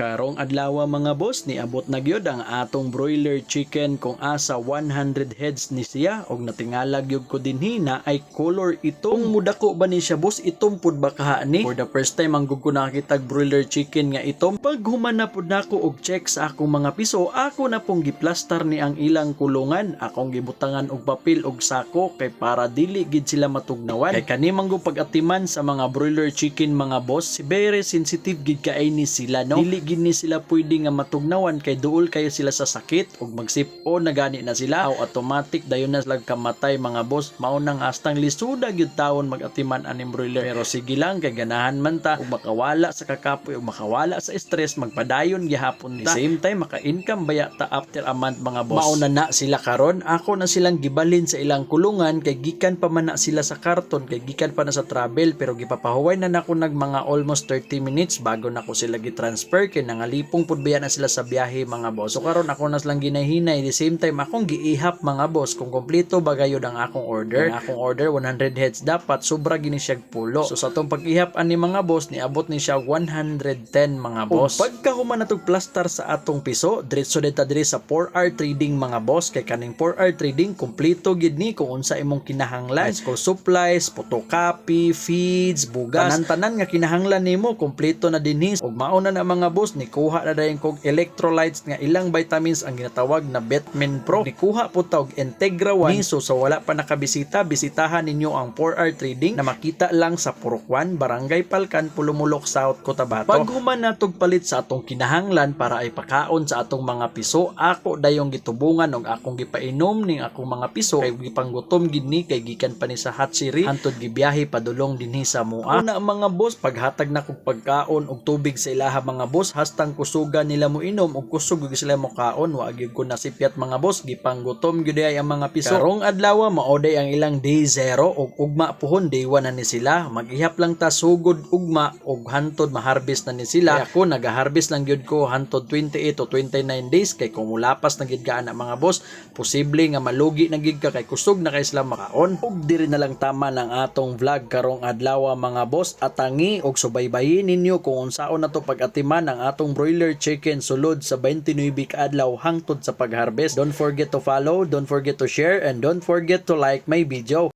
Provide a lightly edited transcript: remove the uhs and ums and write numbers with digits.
Karong adlaw mga boss, niabot na gyud ang atong broiler chicken kung asa 100 heads ni siya og natingala gyud ko dinhi na ay color itong mudako ba ni siya boss, itom pud ba kaha ni? For the first time ang gud ko nakakita broiler chicken nga itom. Pag human na pud nako og check sa akong mga piso, ako na pong giplastar ni ang ilang kulungan. Akong gibutangan og papel og sako kay para dili gid sila matugnawan. Kay kani manggo pag-atiman sa mga broiler chicken mga boss, very sensitive gid kaay ni sila no. Dili gid ni sila pwede nga matugnawan kay duol kayo sila sa sakit ug magsip-o na gani na sila o automatic dayon na sila kamatay mga boss. Mao nang hastang lisuda gyud taon mag-atiman aning broiler. Pero sige lang kay ganahan man ta ug makawala sa kakapoy ug makawala sa stress, magpadayon gihapon ta. Same time maka-income baya ta after a month mga boss. Mauna na sila karon, ako na silang gibalhin sa ilang kulungan kay gikan pa man na sila sa karton, kay gikan pa na sa travel, pero gipapahuway na nako nag mga almost 30 minutes bago nako sila gi-transfer kay nangalipong pud baya na sila sa biyahe mga boss. So karon ako na silang ginahinay, the same time akong giihap mga boss kung kompleto ba gayud ang akong order. Ang akong order 100 heads dapat sobra gini siya pulo. So sa tong pag-ihap ani mga boss, niabot ni siya 110 mga boss. Pagka human natog plaster sa atong piso, diretso deta diri sa 4R trading mga boss, kay kaning 4R trading kompleto gid ni kung unsa imong kinahanglan. School supplies, photocopy, feeds, bugas, tanan-tanan nga kinahanglan nimo kompleto na dinhi. Ug mao na mga boss, nikuha na dayon kog electrolytes nga ilang vitamins ang ginatawag na Betmin Pro. Nikuha po ta og Integra 1. So sa wala pa nakabisita, bisitahan ninyo ang 4R Trading na makita lang sa Purok 1, Barangay Palkan, Pulumulok, South, Cotabato. Pag human natog palit sa atong kinahanglan para ay pakaon sa atong mga piso, ako dayong gitubungan og akong gipainom ning akong mga piso kay gipanggutom gid ni kay gikan pa ni sa Hatsiri hantod gibiyahe padulong dinhi sa mua. Una mga boss, paghatag na kog pagkaon og tubig sa ilaha mga boss, hastang kusugan nila mo inom ug kusog gyud sila mo kaon, wa gyud ko nasipyat mga boss, gipanggutom gyud ay ang mga piso. Karong adlaw maoday ang ilang day 0 ug ugma pohon day 1 na ni sila. Mag-ihap lang ta sugod ugma ug hantod ma-harvest na ni sila. Kaya ako nag-harvest lang gyud ko hantod 28 to 29 days kay kung mulapas na gid ka na mga boss, posible nga malugi na gid ka kay kusog na kay sila makaon. Ug diri na lang tama ng atong vlog karong adlaw mga boss, atangi og subaybayin ninyo kung unsaon nato pag-atiman ang atong broiler chicken sulod sa 29 ka adlaw hangtod sa pag-harvest. Don't forget to follow, don't forget to share, and don't forget to like my video.